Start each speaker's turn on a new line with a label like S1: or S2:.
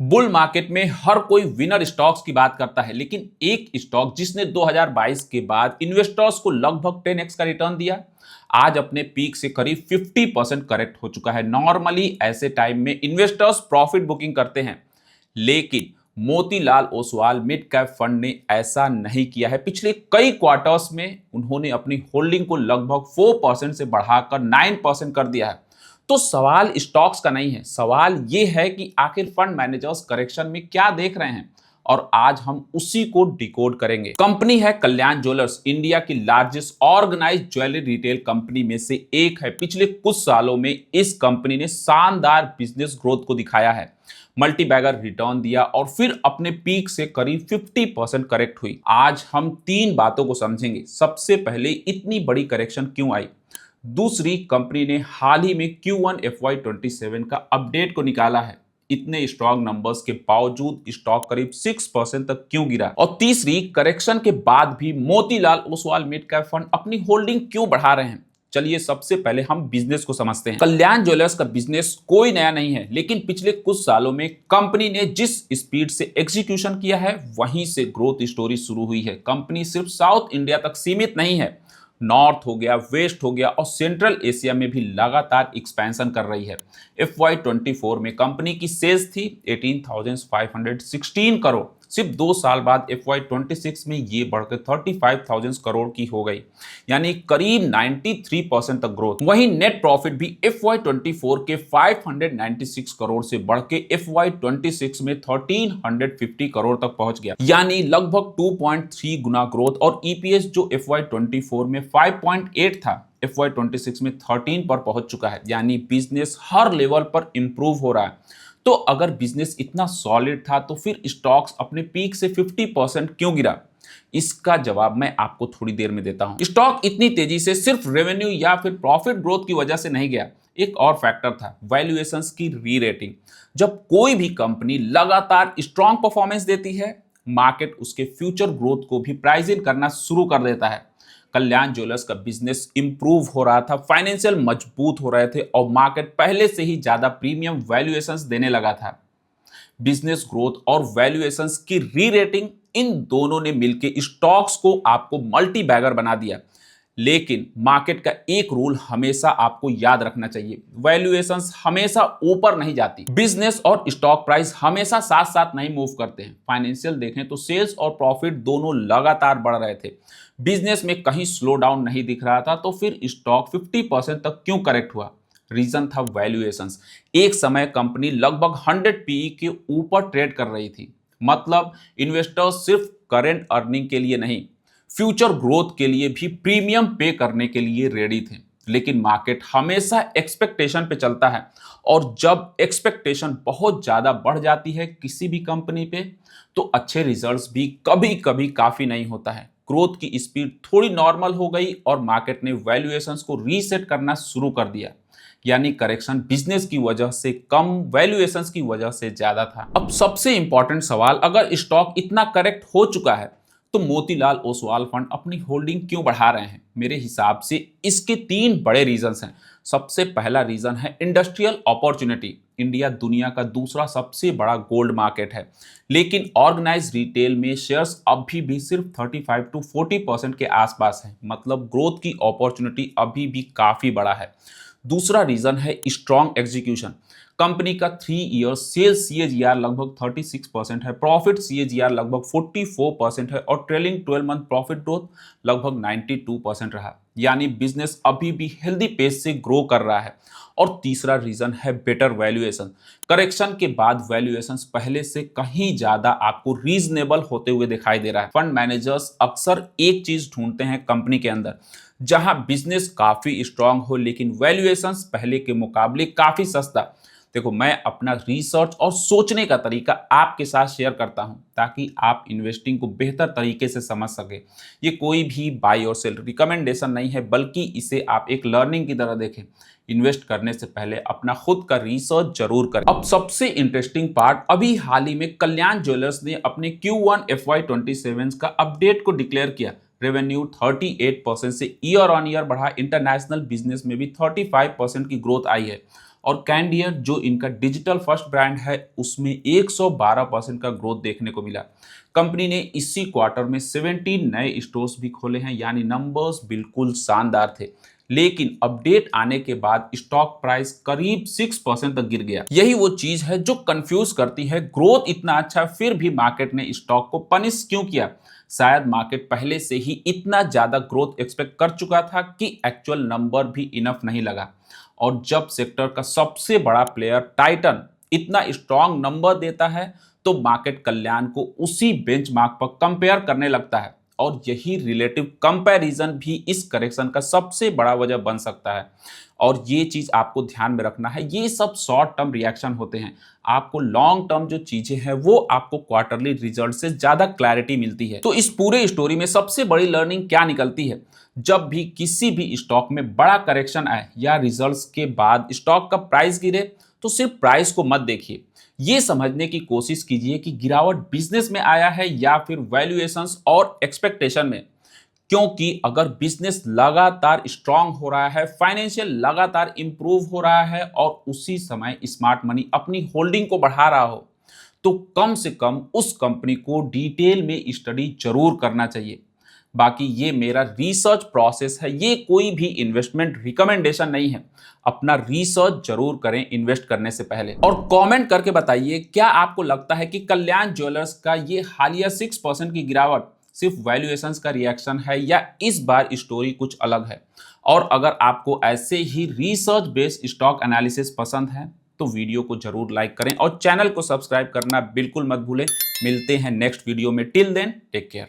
S1: Bull market में हर कोई winner stocks की बात करता है, लेकिन एक स्टॉक जिसने 2022 के बाद इन्वेस्टर्स को लगभग 10x का रिटर्न दिया, आज अपने पीक से करीब 50% करेक्ट हो चुका है। नॉर्मली ऐसे टाइम में इन्वेस्टर्स प्रॉफिट बुकिंग करते हैं, लेकिन Motilal Oswal mid cap fund ने ऐसा नहीं किया है। पिछले कई क्वार्टर्स में उन्होंने अपनी होल्डिंग को लगभग 4% से बढ़ाकर 9% कर दिया है। तो सवाल स्टॉक्स का नहीं है, सवाल यह है कि आखिर फंड मैनेजर्स करेक्शन में क्या देख रहे हैं, और आज हम उसी को डिकोड करेंगे। कंपनी है कल्याण ज्वेलर्स, इंडिया की largest organised jewellery retail company में से एक है। पिछले कुछ सालों में इस कंपनी ने शानदार बिजनेस ग्रोथ को दिखाया है, मल्टी बैगर रिटर्न दिया और फिर अपने पीक से करीब 50% करेक्ट हुई। आज हम तीन बातों को समझेंगे। सबसे पहले, इतनी बड़ी करेक्शन क्यों आई। दूसरी, कंपनी ने हाल ही में Q1 FY27 का अपडेट को निकाला है, इतने स्ट्रॉन्ग नंबर्स के बावजूद स्टॉक करीब 6% तक क्यों गिरा। और तीसरी, करेक्शन के बाद भी Motilal Oswal mid cap fund अपनी होल्डिंग क्यों बढ़ा रहे हैं। चलिए सबसे पहले हम बिजनेस को समझते हैं। कल्याण ज्वेलर्स का बिजनेस कोई नया नहीं है, लेकिन पिछले कुछ सालों में कंपनी ने जिस स्पीड से एग्जीक्यूशन किया है, वहीं से ग्रोथ स्टोरी शुरू हुई है। कंपनी सिर्फ साउथ इंडिया तक सीमित नहीं है, नॉर्थ हो गया, वेस्ट हो गया और सेंट्रल एशिया में भी लगातार एक्सपेंशन कर रही है। FY24 में कंपनी की सेल्स थी 18,516 करोड़। सिर्फ 2 साल बाद FY26 में ये बढ़कर 35,000 करोड़ की हो गई, यानी करीब 93% तक ग्रोथ। वहीं नेट प्रॉफिट भी FY24 के 596 करोड़ से बढ़ के FY26 में 1350 करोड़ तक पहुंच गया, यानी लगभग 2.3 गुना ग्रोथ। और EPS जो FY24 में 5.8 था, FY26 में 13 पर पहुंच चुका है, यानी बिजनेस हर लेवल पर इंप्रूव हो रहा है। तो अगर बिजनेस इतना सॉलिड था, तो फिर स्टॉक्स अपने पीक से 50% क्यों गिरा। इसका जवाब मैं आपको थोड़ी देर में देता हूं। स्टॉक इतनी तेजी से सिर्फ रेवेन्यू या फिर प्रॉफिट ग्रोथ की वजह से नहीं गया, एक और फैक्टर था, वैल्यूएशंस की री रेटिंग। जब कोई भी कंपनी लगातार स्ट्रॉन्ग परफॉर्मेंस देती है, मार्केट उसके फ्यूचर ग्रोथ को भी प्राइस इन करना शुरू कर देता है। कल्याण ज्वेलर्स का बिजनेस इंप्रूव हो रहा था, फाइनेंशियल मजबूत हो रहे थे और मार्केट पहले से ही ज्यादा प्रीमियम वैल्यूएशंस देने लगा था। बिजनेस ग्रोथ और वैल्यूएशंस की री रेटिंग, इन दोनों ने मिलकर स्टॉक्स को आपको मल्टी बैगर बना दिया। लेकिन मार्केट का एक रूल हमेशा आपको याद रखना चाहिए, वैल्यूएशंस हमेशा ऊपर नहीं जाती। बिजनेस और स्टॉक प्राइस हमेशा साथ साथ नहीं मूव करते हैं। फाइनेंशियल देखें तो सेल्स और प्रॉफिट दोनों लगातार बढ़ रहे थे, बिजनेस में कहीं स्लो डाउन नहीं दिख रहा था। तो फिर स्टॉक 50% तक क्यों करेक्ट हुआ। रीजन था वैल्यूएशंस। एक समय कंपनी लगभग 100 PE के ऊपर ट्रेड कर रही थी, मतलब इन्वेस्टर्स सिर्फ करंट अर्निंग के लिए नहीं, फ्यूचर ग्रोथ के लिए भी प्रीमियम पे करने के लिए रेडी थे। लेकिन मार्केट हमेशा एक्सपेक्टेशन पे चलता है, और जब एक्सपेक्टेशन बहुत ज्यादा बढ़ जाती है किसी भी कंपनी पे, तो अच्छे रिजल्ट्स भी कभी कभी काफी नहीं होता है। ग्रोथ की स्पीड थोड़ी नॉर्मल हो गई और मार्केट ने वैल्यूएशंस को रीसेट करना शुरू कर दिया, यानी करेक्शन बिजनेस की वजह से कम, वैल्यूएशंस की वजह से ज्यादा था। अब सबसे इंपॉर्टेंट सवाल, अगर स्टॉक इतना करेक्ट हो चुका है, तो मोतीलाल ओसवाल फंड अपनी होल्डिंग क्यों बढ़ा रहे हैं। मेरे हिसाब से इसके 3 बड़े रीजंस हैं। सबसे पहला रीजन है इंडस्ट्रियल अपॉर्चुनिटी। इंडिया दुनिया का दूसरा सबसे बड़ा गोल्ड मार्केट है, लेकिन ऑर्गेनाइज रिटेल में शेयर्स अभी भी सिर्फ 35 to 40% के आसपास है, मतलब ग्रोथ की अपॉर्चुनिटी अभी भी काफी बड़ा है। दूसरा रीजन है स्ट्रॉन्ग एग्जीक्यूशन। कंपनी का 3 ईयर सेल्स CAGR लगभग 36% है, प्रॉफिट CAGR लगभग 44% है और ट्रेलिंग 12 मंथ प्रॉफिट ग्रोथ लगभग 92% रहा, यानी बिजनेस अभी भी हेल्दी पेस से ग्रो कर रहा है। और तीसरा रीजन है बेटर वैल्यूएशन। करेक्शन के बाद वैल्यूएशंस पहले से कहीं ज्यादा आपको रीजनेबल होते हुए दिखाई दे रहा है। फंड मैनेजर्स अक्सर एक चीज ढूंढते हैं कंपनी के अंदर, जहां बिजनेस काफी स्ट्रांग हो लेकिन वैल्यूएशंस पहले के मुकाबले काफी सस्ता। देखो, मैं अपना रिसर्च और सोचने का तरीका आपके साथ शेयर करता हूं, ताकि आप इन्वेस्टिंग को बेहतर तरीके से समझ सके। ये कोई भी बाय और सेल रिकमेंडेशन नहीं है, बल्कि इसे आप एक लर्निंग की तरह देखें। इन्वेस्ट करने से पहले अपना खुद का रिसर्च जरूर करें। अब सबसे इंटरेस्टिंग पार्ट, अभी हाल ही में कल्याण ज्वेलर्स ने अपने Q1 FY27 का अपडेट को डिक्लेयर किया। रेवेन्यू 38% से ईयर ऑन ईयर बढ़ा, इंटरनेशनल बिजनेस में भी 35% की ग्रोथ आई है और कैंडियर जो इनका डिजिटल फर्स्ट ब्रांड है उसमें 112% का ग्रोथ देखने को मिला। कंपनी ने इसी क्वार्टर में 17 नए स्टोर्स भी खोले हैं, यानी नंबर्स बिल्कुल शानदार थे। लेकिन अपडेट आने के बाद स्टॉक प्राइस करीब 6% तक गिर गया। यही वो चीज है जो कंफ्यूज करती है। ग्रोथ इतना अच्छा फिर भी मार्केट ने स्टॉक को पनिश क्यों किया? शायद मार्केट पहले से ही इतना ज्यादा ग्रोथ एक्सपेक्ट कर चुका था कि एक्चुअल नंबर भी इनफ नहीं लगा। और जब सेक्टर का सबसे बड़ा प्लेयर टाइटन इतना स्ट्रांग नंबर देता है तो मार्केट कल्याण को उसी बेंचमार्क पर कंपेयर करने लगता है। और यही रिलेटिव कंपैरिजन भी इस करेक्शन का सबसे बड़ा वजह बन सकता है। और ये चीज आपको ध्यान में रखना है, ये सब शॉर्ट टर्म रिएक्शन होते हैं। आपको लॉन्ग टर्म जो चीजें हैं वो आपको क्वार्टरली रिजल्ट से ज्यादा क्लैरिटी मिलती है। तो इस पूरे स्टोरी में सबसे बड़ी लर्निंग क्या निकलती है? जब भी किसी भी स्टॉक में बड़ा करेक्शन आए या रिजल्ट्स के बाद स्टॉक का प्राइस गिरे तो सिर्फ प्राइस को मत देखिए, ये समझने की कोशिश कीजिए कि गिरावट बिजनेस में आया है या फिर वैल्यूएशंस और एक्सपेक्टेशन में। क्योंकि अगर बिजनेस लगातार स्ट्रांग हो रहा है, फाइनेंशियल लगातार इंप्रूव हो रहा है और उसी समय स्मार्ट मनी अपनी होल्डिंग को बढ़ा रहा हो तो कम से कम उस कंपनी को डिटेल में स्टडी जरूर करना चाहिए। बाकी ये मेरा रिसर्च प्रोसेस है, ये कोई भी इन्वेस्टमेंट रिकमेंडेशन नहीं है। अपना रिसर्च जरूर करें इन्वेस्ट करने से पहले। और कमेंट करके बताइए, क्या आपको लगता है कि कल्याण ज्वेलर्स का ये हालिया 6% की गिरावट सिर्फ वैल्यूएशंस का रिएक्शन है या इस बार स्टोरी कुछ अलग है? और अगर आपको ऐसे ही रिसर्च बेस्ड स्टॉक एनालिसिस पसंद है तो वीडियो को जरूर लाइक करें और चैनल को सब्सक्राइब करना बिल्कुल मत भूलें। मिलते हैं नेक्स्ट वीडियो में। Till then take care.